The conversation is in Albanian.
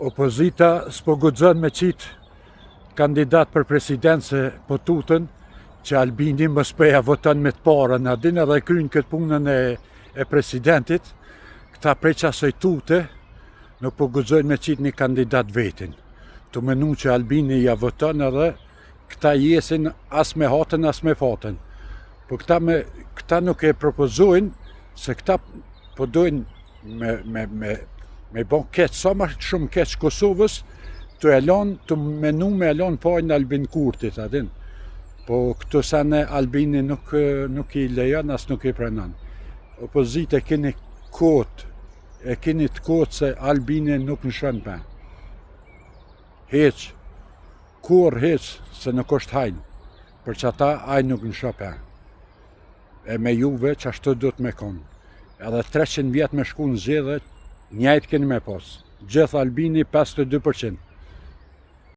Opozita s'po guxon me qitë kandidat për president se po tutën që Albini mos peja voton me të parën, a din edhe kryin këtë punën e presidentit, këta prej qasoj tute, nuk po guxojnë me qitë një kandidat vetin. Të menu që Albini ja voton edhe këta jesin as me hatën as me fatën. Po këta nuk e propozojnë se këta po dojnë me bon keq, sa ma shumë keq Kosovës, të menu me elon fajnë Albin Kurtit, adin. Po këtu sa ne Albini nuk i lejon, as nuk i pranon. Opozite keni të kotë se Albini nuk në shën për. Heq, kur heq, se nuk është hajnë, për që ata hajnë nuk në shën për. E me juve që ashtu do të me konë. Edhe 300 vjetë me shku në zjedhe, njajtë keni me posë. Gjithë Albini 52%.